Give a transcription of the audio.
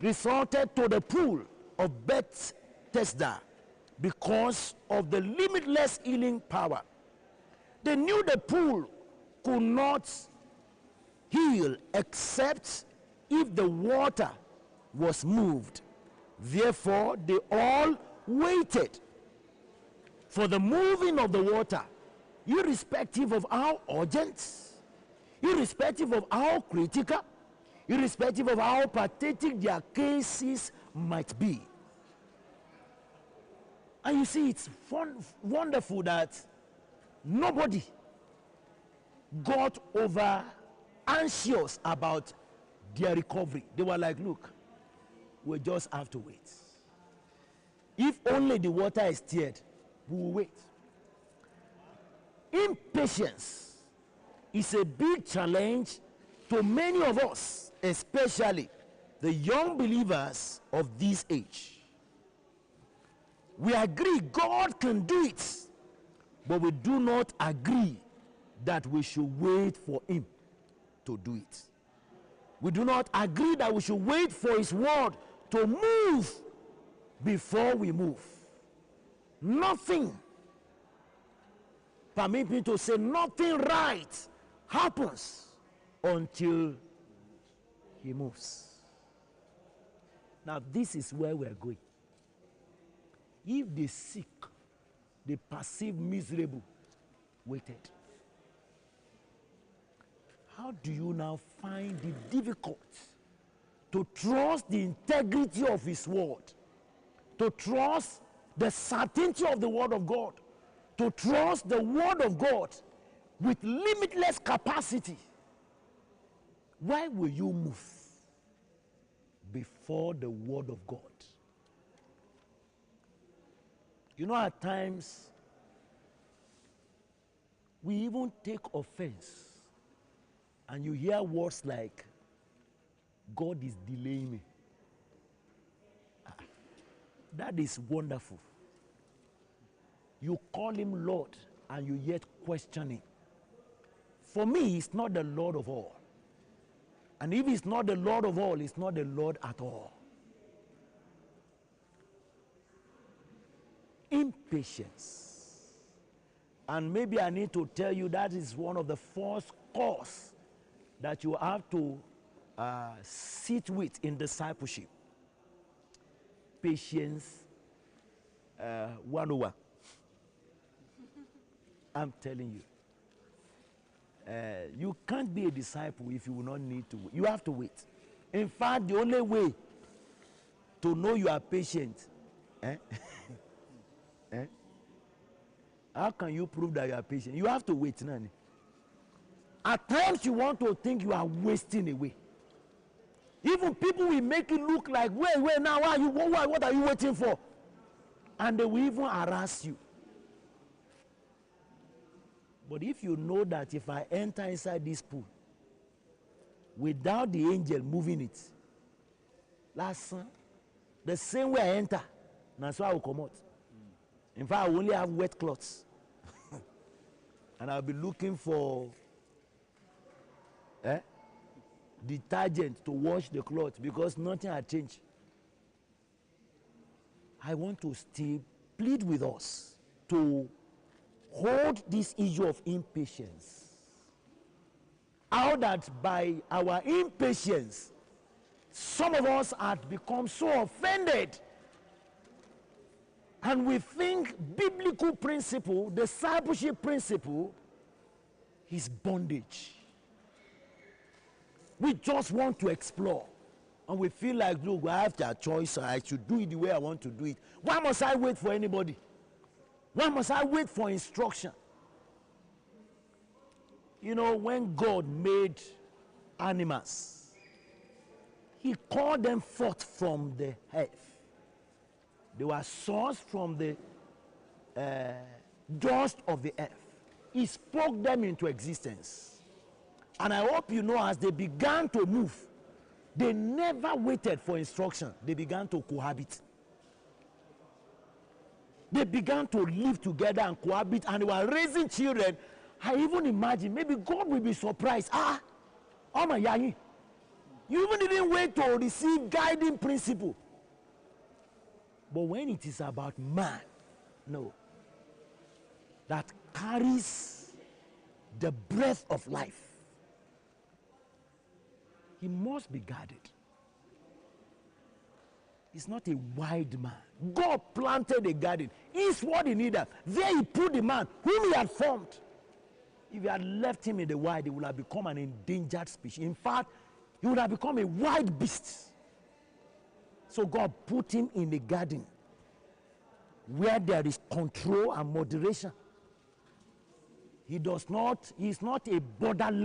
resorted to the pool of Bethesda because of the limitless healing power. They knew the pool could not heal except if the water was moved. Therefore, they all waited for the moving of the water, irrespective of how urgent, irrespective of how critical, irrespective of how pathetic their cases might be. And you see, it's wonderful that nobody got over anxious about their recovery. They were like, look, we just have to wait. If only the water is stirred, we will wait. Impatience is a big challenge to many of us, especially the young believers of this age. We agree God can do it, but we do not agree that we should wait for him to do it. We do not agree that we should wait for his word to move before we move. Nothing, permit me to say, nothing right happens until he moves. Now, this is where we're going. If the sick, the perceived miserable, waited, how do you now find it difficult to trust the integrity of his word, to trust the certainty of the word of God, to trust the word of God with limitless capacity? Why will you move before the word of God? You know, at times we even take offense, and you hear words like, God is delaying me. That is wonderful. You call him Lord and you yet question him. For me, he's not the Lord of all. And if he's not the Lord of all, he's not the Lord at all. Impatience. And maybe I need to tell you that is one of the first cause that you have to sit with in discipleship. Patience 101. I'm telling you. You can't be a disciple if you will not need to wait. You have to wait. In fact, the only way to know you are patient, how can you prove that you are patient? You have to wait, Nani. At times you want to think you are wasting away. Even people will make it look like, wait, now what are you waiting for? And they will even harass you. But if you know that if I enter inside this pool without the angel moving it, the same way I enter, that's why I will come out. In fact, I only have wet clothes. And I'll be looking for detergent to wash the clothes because nothing had changed. I want to still plead with us to hold this issue of impatience. How that by our impatience, some of us had become so offended, and we think biblical principle, discipleship principle, is bondage. We just want to explore, and we feel like, look, I have a choice, I should do it the way I want to do it. Why must I wait for anybody? Why must I wait for instruction? You know, when God made animals, he called them forth from the earth. They were sourced from the dust of the earth. He spoke them into existence. And I hope you know, as they began to move, they never waited for instruction. They began to cohabit. They began to live together and cohabit, and they were raising children. I even imagine maybe God will be surprised. Oh my yangi, You even didn't wait to receive guiding principle. But when it is about man, no, that carries the breath of life, he must be guarded. He's not a wild man. God planted a garden. It's what he needed. There he put the man whom he had formed. If he had left him in the wild, he would have become an endangered species. In fact, he would have become a wild beast. So God put him in the garden where there is control and moderation. He is not a borderless